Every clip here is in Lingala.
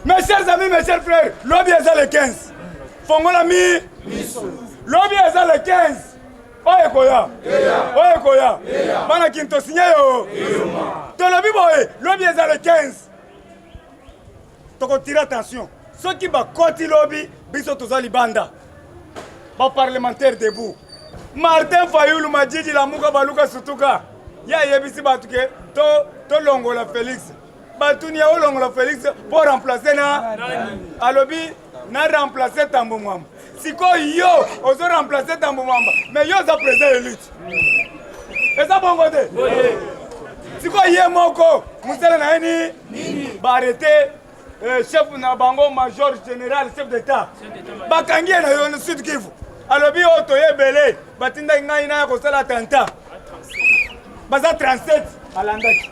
Mes chers amis, mes chers frères, lobby est le 15. Fongola mi. Lobby est le 15. Oye koya. Oye koya. Bana kinto signé yo. To lobby boy, lobby est le 15. Toko tire attention. Ceux qui va côté lobby, biso tozali banda. Ba parlementaire debout. Martin Fayoulou Madjidji la muka baluka sutuka. Ya yebisi batuke to longola Félix. Batunia o longola Félix pour remplacer na alobi na remplacer Tambo Mwamba. Siko yo ozo remplacer Tambo Mwamba. Mais yo za président élite. Et ça bon côté. Siko ye moko musala na nini ba arrêter chef na bango major général chef d'état. Bakangi na yo no Sud Kivu. Alobi oto yebele batinda ngai na ko sala attentat. Baza 37 alandaki.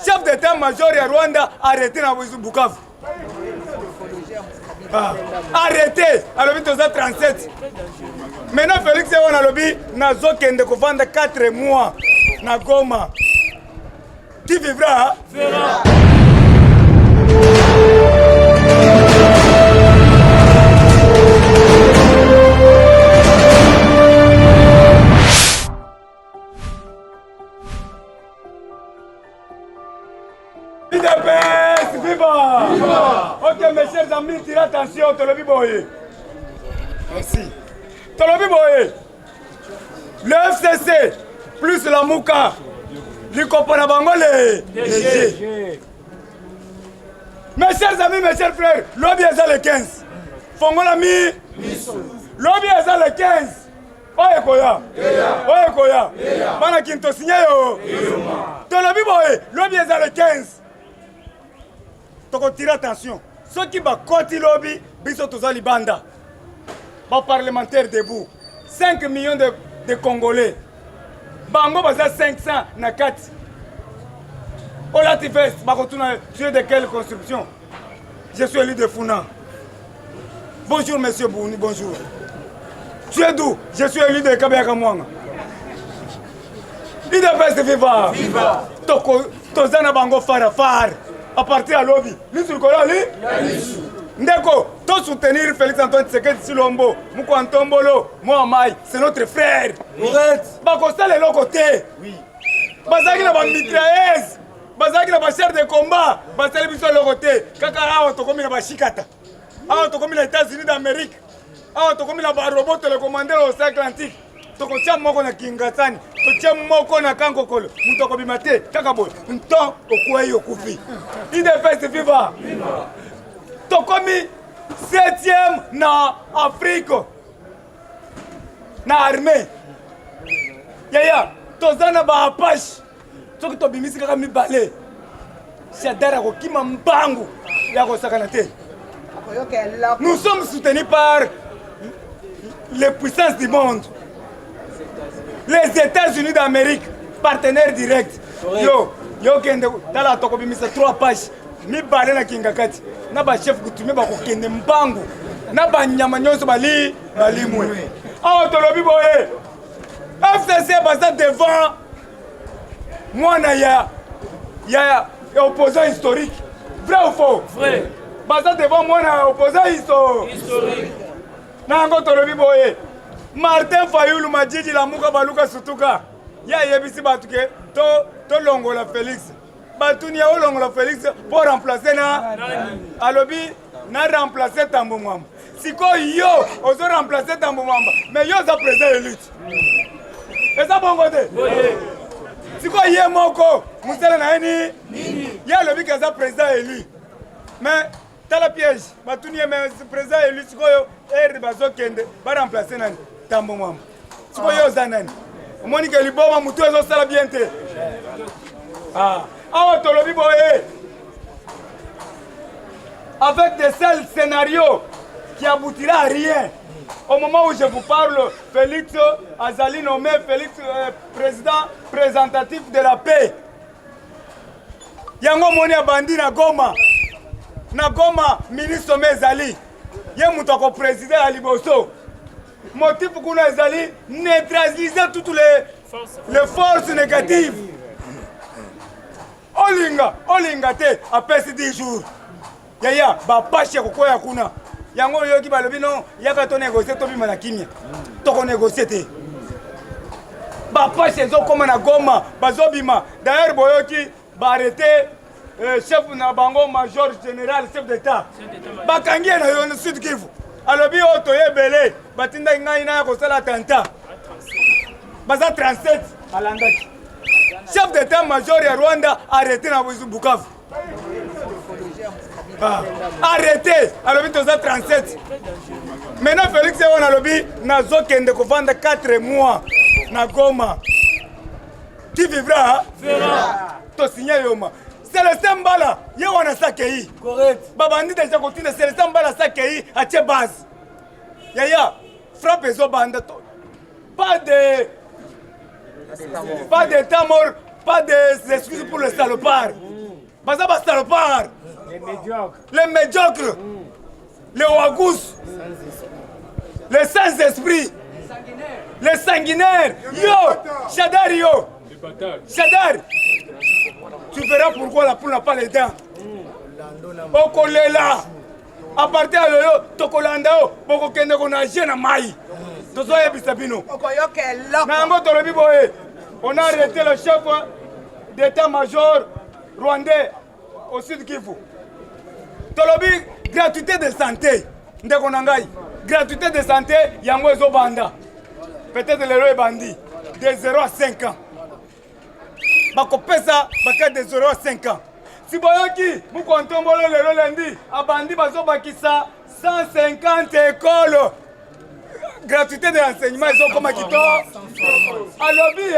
Chef d'état-major ya Rwanda arrêté na Bukavu. Arrêté. Alobi toza 37. Maintenant Félix on alobi nazo kende ko vendre 4 mois na Goma. Qui vivra verra. Viva! Ok, mes chers amis, tirez attention, Tolobi Boye. Merci. Tolobi Boye. Le FCC plus la Mouka. Lui comprend bango les DG. Mes chers amis, mes chers frères, lobby est le 15. Fongola mi. Lobby est le 15. Oye koya. Oye koya. Bana kinto signé yo. Tolobi Boye. Lobby est le 15. Toko tire attention. Ceux qui va côté lobby, biso tozali banda. Ba parlementaire debout. 5 millions de Congolais. Bango baza 500 na 4. Olatifest, bakotuna, tu es de quelle construction? Je suis élu de Funa. Bonjour monsieur Bouni, bonjour. Tu es d'où? Je suis élu de Kabeka Mwanga. Idefest viva. Viva. Toko tozana bango far. À partir à lobby. Lui sur le colon, lui Ndeko, tout soutenir Félix Antoine Tshisekedi Tshilombo, Mouko Ntombolo, Mohamed, c'est notre frère. Bakosta les l'autre côté. Oui. Bazaki la mitrailleuse. Bazaki la chair de combat. Bazaki biso l'autre côté. Kaka awa tokomi na bashikata. Awa tokomi na États-Unis d'Amérique. Awa tokomi na robot télécommandé au Océan Atlantique. Tokotia moko na Kingasani. Tokotia moko na Kankokolo. Mutoko bimate. Kaka boy. Nton okuei okufi. Idefest viva. Tokomi 7e na Afrique. Na armée. Yaya. Tozana ba apache. Toki tobimisi kaka mibale. Shadara ko kima mbangu. Yako sakanate. Nous sommes soutenus par les puissances du monde. Les États-Unis d'Amérique, partenaires directs. Yo kende tala tokobimisa 3 pages. Mi bale na kingakati. Na ba chef kutumé ba kokende mbangu. Na ba nyama nyonso bali mwe. Ah tolobi boye. FCC baza devant mwana ya opposant historique. Vrai ou faux? Vrai. Baza devant mwana opposant historique. Na ngo tolobi boye. Martin Fayoulou Madjidji la muka baluka sutuka. Ya yebisi batuke to longola Félix. Batunia o longola Félix pour remplacer na alobi na remplacer Tambo Mwamba. Siko yo ozo remplacer Tambo Mwamba. Mais yo za président élite. Et ça bon côté. Siko ye moko musala na nini? Ya lobi kaza président élu. Mais t'as la piège. Batunia mais président élu siko yo bazo kende ba remplacer nani? Tambo Mwamba. Siko yo za nani? Monique Liboma mutu ezo sala bien te. Tolobi boye. Avec de seuls scénarios qui aboutira à rien. Au moment où je vous parle, Félix Azali nommé Félix président présentatif de la paix. Yango moni abandi na Goma. Na Goma ministre Mezali. Ye mutako président à Liboso. Motif pour nous Azali neutraliser toutes les forces négatives. Olinga te après 10 jours. yaya bapashe kokoya kuna yango yoki balobi non yaka to négocier to bima na kimia to ko négocier te bapashe ezokoma na Goma bazobima d'ailleurs boyoki baarrêté chef na bango major général chef d'état bakangi na yo Sud Kivu alobi oto yebele batinda ngai na kosala attentat baza 37 alandaki chef d'état major ya Rwanda arrêté na Bukavu arrêté alobi toza 37 maintenant Félix on alobi nazokende kovanda 4 mois na Goma qui vivra to signer yoma Célestin Mbala ye wana sakei correct babandi déjà continue Célestin Mbala sakei atie base yaya frappe ezo banda to pas d'état mort pas des excuses pour les salopards baza ba salopards les médiocres les ouagous les sans esprit les sanguinaires yo Chadar yo Chadar tu verras pourquoi la poule n'a pas les dents okolela à partir de là tokolanda o boko kende ko na jena mai tozo yebisa bino nango tolobi boye on a arrêté le chef d'état-major rwandais au Sud Kivu tolobi gratuité de santé ndeko na ngai gratuité de santé yango ezo banda peut-être lelo ebandi de 0 à 5 ans bakopesa baka de 0 à 5 ans si boyoki mukontombolo lelo lendi abandi bazobakisa 150 écoles gratuité de l'enseignement ezokoma kitoko alobi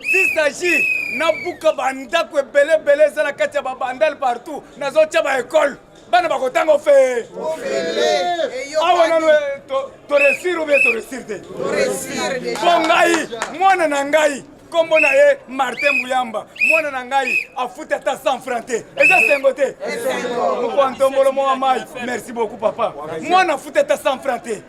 s'il s'agit na buka bandako ebele eza na kati ya babandale partout nazotia baekole bana bakotanga fe awa nano toresir ou bien toresir te po ngai mwana na ngai kombo na ye Martin Mbuyamba mwana na ngai afuta ata 100 francs te eza sengo te mokwantombolo mwa mai merci beaucoup papa mwana afuta ata 100 francs te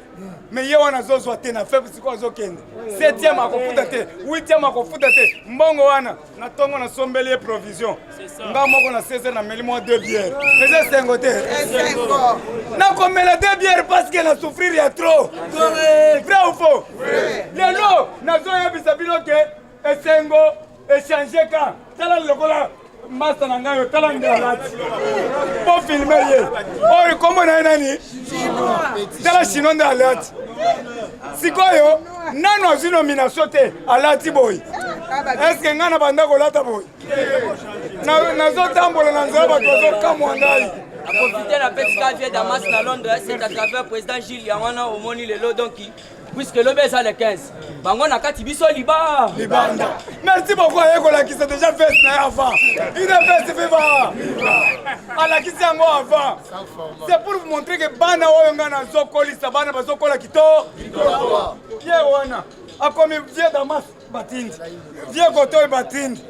mais ye wana azozwa te na faible siko azokende 7e akofuta te 8e akofuta te mbongo wana na tongo na sombeli ye provision nga moko na 16 na meli mwa 2 bières eza sengo te nakomela 2 bières parce que na souffrir ya trop vrai ou faux lelo nazoyebisa bino ke esengo échanger ka tala lokola masta na ngai tala ndalati po filme ye oyo kombo na nani tala chino ndalati sikoyo nano azwi nomination te alati boy eske ngai na banda kolata boy nazotambola na nzela bato bazokamwa ngai profiter la petite vie Damas à Londres, c'est à travers le président Gilles Yawana au Moni Lelo donc puisque le baisse à les 15. Bango na kati biso liba. Libanda. Merci beaucoup à Ekola qui s'est déjà fait avant. Il a fait ce va. À la qui s'est avant. C'est pour vous montrer que bana oyonga na zokoli sabana bazokola kito. Ye wana. A comme vieux Damas batindi. Vieux Gotoy batindi.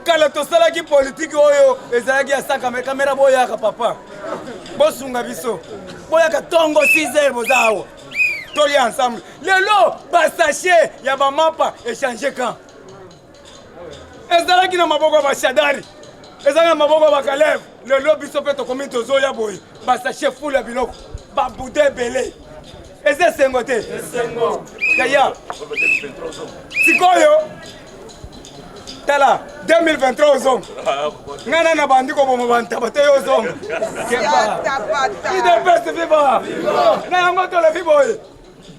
Kala tosala ki politique oyo ezalaki ya saka kamera boyaka papa bosunga biso boyaka tongo 6h bozawo toli ensemble lelo basache ya bamapa échanger quand ezalaki na maboko ba Shadari ezalaki na maboko ba Kalev lelo biso pe to komi tozoya boy basache fula biloko babude belé eze sengo te sengo yaya sikoyo tala 2023 ozonga ngana na bandiko bomo bantaba te ozonga idepese viva na yango tolevi boye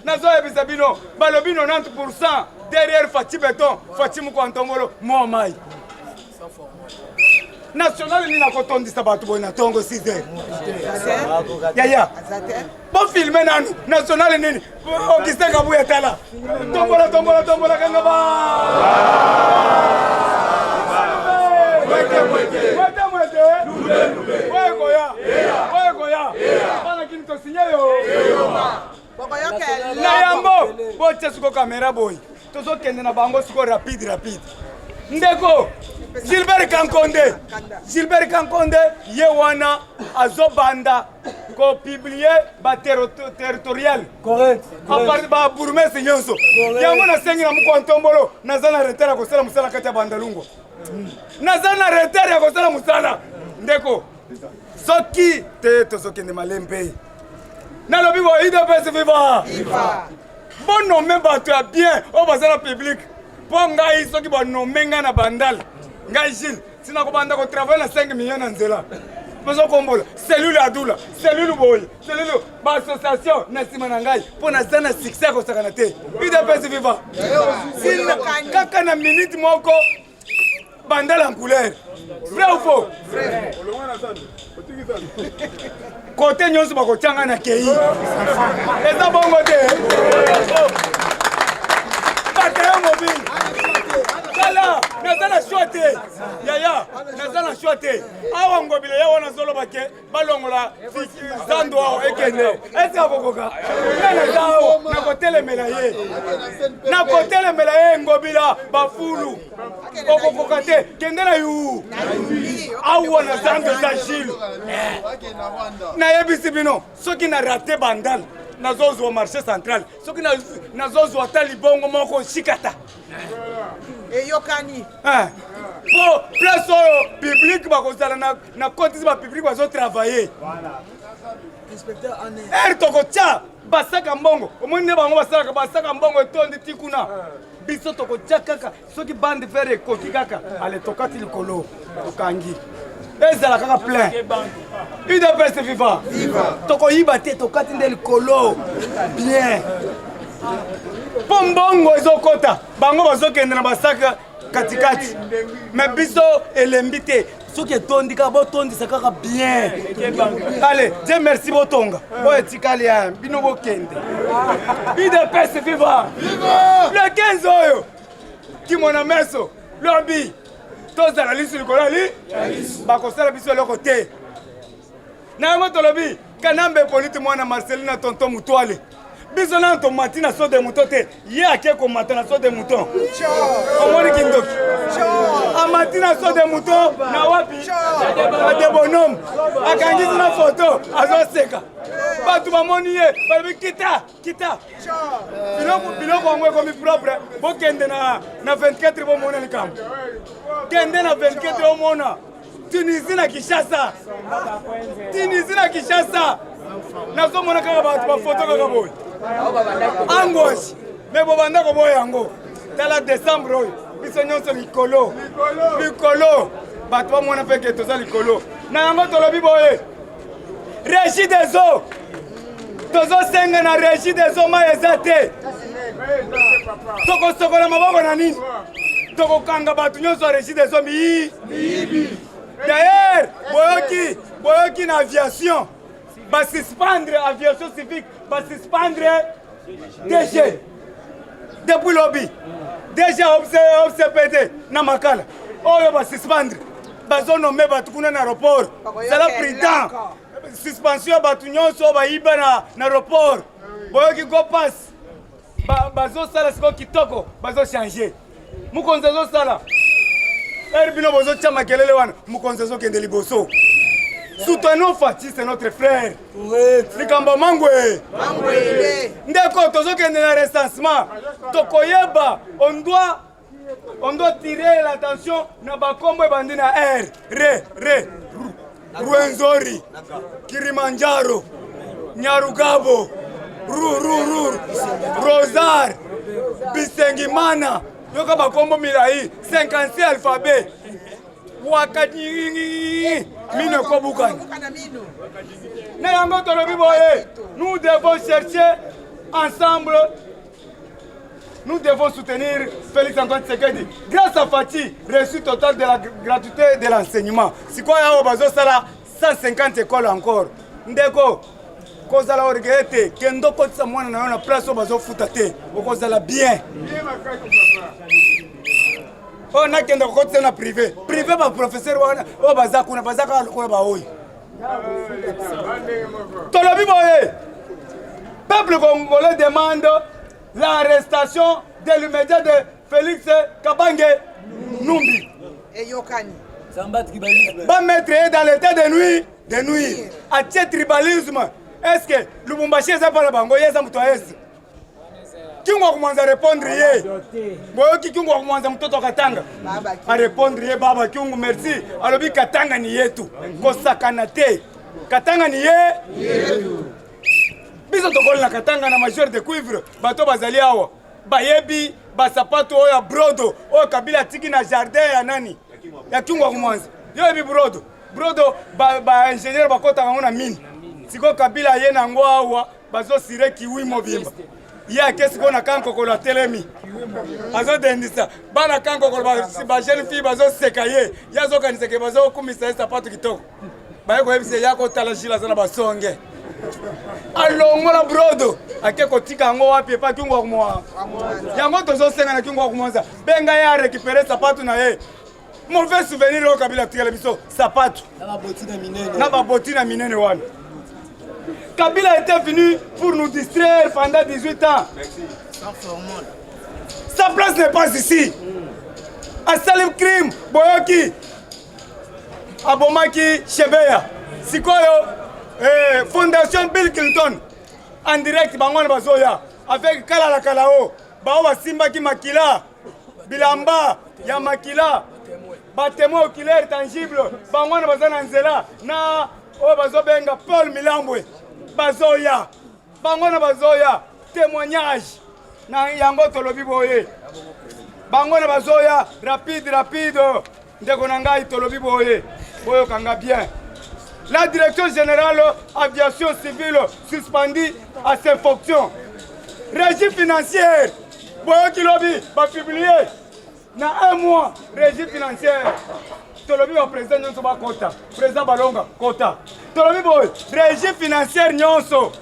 nazoyebisa bino balobi 90% derrière Fati Beton Fati Mukwantombolo mwa mai national ni nakotondisa bato boye na tongo 6h yaya bo filme nanu national nini okiseka buya tala tombola kanga ba na yango bote siko kamera boy tozokende na bango siko rapide ndeko Gilbert Kankonde ye wana azobanda ko publier ba territorial correct ba bourgmestre nyonso yango na sengi na Mukwantombolo nazana retard ko sala musala kati ya Bandalungu nazana retard ya ko sala musala ndeko soki te tozokende malembe nalobi bo UDPS viva bonome bato ya bien oyo baza na public mpo ngai soki banome ngai na bandala ngai Gilles tina kobanda kotravaille na 5 millions na nzela bozokombola cellule adula cellule boye cellule baassociation na nsima na ngai mpo naza na succès ya kosakana te UDPS viva kaka na minute moko bandala en couleur vrai ou faux côté nyonso bakotianga na kei eza bongo te bateo mobile kala naza na choix te yaya naza na choix te awa ngobile ya wana zoloba ke balongola zando awa ekende esi akokoka naza awa nakotelemela ye ngobila bafulu okokoka te kende na yu awa na zando za Gilles nayebisi bino soki na rate bandala nazozwa marché central soki nazozwa ata libongo moko shikata eyokani po place oyo public bakozala na kotisi bapublic bazotravaille ere tokotya basaka mbongo omoni nde bango basalaka basaka mbongo etondi ti kuna biso tokotya kaka soki bande fere ekoki kaka ale tokati likolo tokangi ezala kaka plein UDPS viva tokoyiba te tokati nde likolo bien mpo mbongo ezokota bango bazokende na basaka katikati me biso elembi te soki etondi kaka botondisa kaka bien ale Dieu merci botonga oyo etikali ya bino bokende UDPS viva le 15 oyo kimona meso lobi tozala lisu likolo ali bakosala biso eloko te na yango tolobi kanambe politi mwana Marcelina tonton Mutwale biso na tomati na so de mouton te ye ake komata na so de mouton omoni kindoki amati na so de mouton na wapi de bonhomme akangisi na foto azoseka bato bamoni ye balobi kita biloko yango ekomi propre bokende na 24 bomona likambo kende na 24 omona Tunisie na Kinshasa nazomona kaka bato bafoto kaka boye angoshi me bobanda koboya yango tala décembre oyo biso nyonso likolo bato bamona mpeke toza likolo na yango tolobi boye régie des eaux tozosenga na régie des eaux mai eza te tokosokola maboko na nini tokokanga bato nyonso ya régie des eaux miyibi d'ailleurs boyoki na aviation basuspendre aviation civique basuspendre DG depuis lobby DG OCPD na makala oyo basuspendre bazonome bato kuna na aéroport zala prudent suspension ya bato nyonso bayiba na aéroport boyoki go pass bazosala siko kitoko bazochange mokonzi azosala ere bino bozotya makelele wana mokonzi azokende liboso soutenons Fati, c'est notre frère. Likambo mangwe. Ndeko tozokende na recensement. Tokoyeba, on doit tirer l'attention na bakombo bandi na R. Rwenzori. Kilimanjaro. Nyarugabo. Rosar. Bisengimana. Yoka bakombo milai 56 alphabet. Wakati mino kobukana na yango tolobi boye nous devons chercher ensemble, nous devons soutenir Félix Antoine Tshisekedi grâce à Fati reçu total de la gratuité de l'enseignement sikoyo awo bazosala 150 écoles encore ndeko kozala orgete kendo kotisa mwana na yo na place oyo bazofuta te okozala bien oyo nakenda kokotisa na privé baprofesseur oyo baza kuna baza kaka lokola baoyo tolobi boye peuple congolais demande l'arrestation de l'immédiat de Félix Kabange Numbi bamettre ye dans l'état de nuit atie tribalisme est-ce que Lubumbashi eza mpona bango ye eza moto ya esi kingwa kumwanza répondre ye boyoki kingwa kumwanza mtoto Katanga a répondre ye baba kingu merci alobi Katanga ni yetu kosakana te Katanga ni ye biso tokoli na Katanga na majeur de cuivre bato bazali awa bayebi basapato oyo brodo oyo Kabila tiki na jardin ya nani ya Kingwa Kumwanza yo yebi brodo ba ingénieur bakota kango na mine siko Kabila ye na ngo awa bazo sire kiwi mobimba ya kesi ko na kankokolo telemi azo dendisa bana kankokolo ba jeune fille bazo sekaye yazo kaniseke bazo kumisa sapato kitoko baye ko yebise yako talajila zana basonge alongola brodo ake kotika ngo wapi pa Kingwa Kumwanza yango tozo senga na Kingwa Kumwanza benga ya récupérer sapato na ye mauvais souvenir au Kabila tikala biso sapato na ba botina minene wana. Kabila était venu pour nous distraire pendant 18 ans. Sa place n'est pas ici. A Salim Krim, Boyoki, Abomaki, Chebeya, Sikoyo, Fondation Bill Clinton, en direct, Bangon Bazoya, avec Kalala Kalao, Baoba Simbaki Makila, Bilamba, Yamakila, Batemo oculaire tangible, Bangon Bazana Nzela, na Bazobenga, Paul Milambwe. Bazoya, Bangona Bazoya, témoignage, na yango tolobi boye. Bangona Bazoya, rapide, ndeko nangai tolobi boye, boyo kanga bien. La direction générale aviation civile suspendue à ses fonctions. Régie financière, boyo kilobi, va publier, na un mois, régie financière. Tolobi wa président nyonso ba kota, président Balonga kota. Tolobi boy, régie financière nyonso.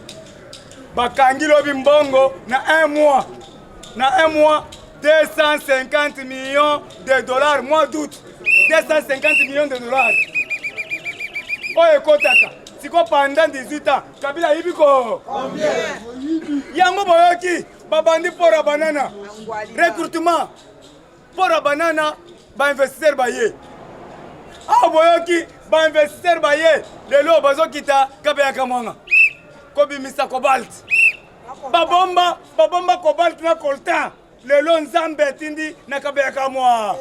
Bakangi lobi mbongo na un mois 250 millions de dollars mois d'août. 250 millions de dollars. Oye kotaka. Siko pendant 18 ans, Kabila ibiko. Combien? Yango boyoki, babandi pora banana. Recrutement. Pora banana, ba investisseur baye. Ah boyoki ba investisseur baye lelo bazo kita Kabila Kamwanga kobi misa cobalt babomba cobalt na coltan lelo nzambe tindi na Kabila Kamwa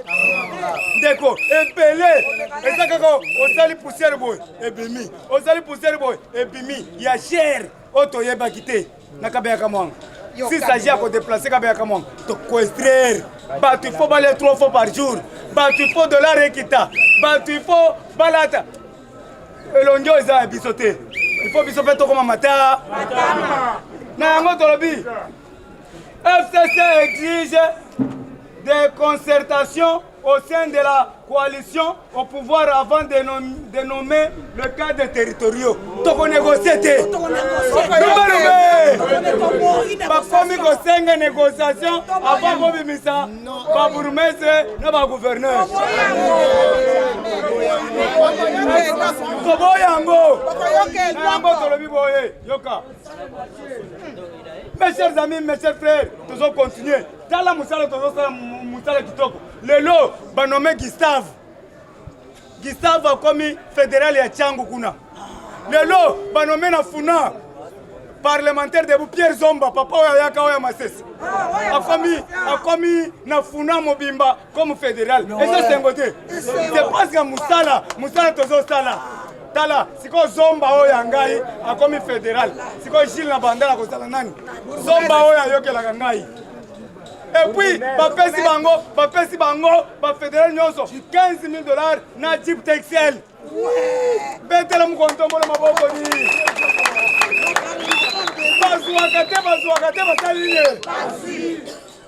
deko epele ezakako osali poussière boy ebimi osali poussière boy ebimi ya cher oto yeba kite na Kabila Kamwanga. Si s'agit à déplacer Kabila Kamwanga to coextraire il faut baler 3 fois par jour. Il faut de la requita. Il faut balata. Et l'ondio est à bisoter. Il faut bisoter comme un matin. FCC exige des concertations au sein de la coalition au pouvoir avant de nommer le cadre territoriaux. Donc on négocie. Comme on négociation avant de misa, pas bourgmestre, pas gouverneur. Mes chers amis, mes chers frères, nous allons continuer. Dans la moussala, le lot, va nommer Gustave. Gustave a commis fédéral et Tchango Kuna. Le lot, va nommer Nafuna. Parlementaire de Pierre Zomba, papa Oyaka Oyamases. A commis Nafuna Mobimba comme fédéral. Et ça, c'est un côté. C'est parce que Moussala Tozo Sala. Tala, si ko Zomba Oyangai a commis fédéral. Si ko Gilles Nabandala Kosala Nani. Zomba Oyayoke la Gangai. Et puis, Bapesi Bango, fédéral Nyonso, $15 000 na Jeep Texel. Bête la Moukontombo la Mabokoni. Bazuakate, Basaline.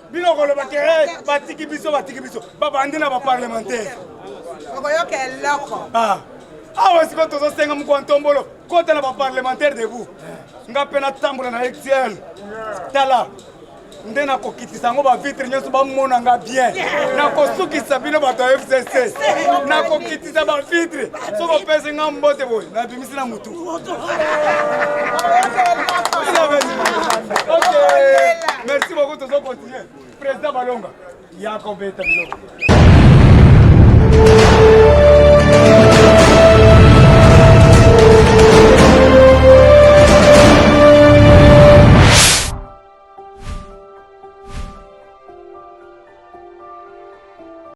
Biloko le bakere, batiki biso. Babandina ba parlementaire. Okoyoke loko. Ah ouais, c'est quand on s'engage Moukontombolo, quand on a ba parlementaire debout. Nga pena tambola na XL. Tala. Ndena kokitisa ngo ba vitre nyonso ba mona nga bien na kosukisa bino bato FCC na kokitisa ba vitre soko pese nga mbote boy na bimisi na mutu. OK, merci beaucoup, tous continuer. Président Balonga Yakob Beta Biloko.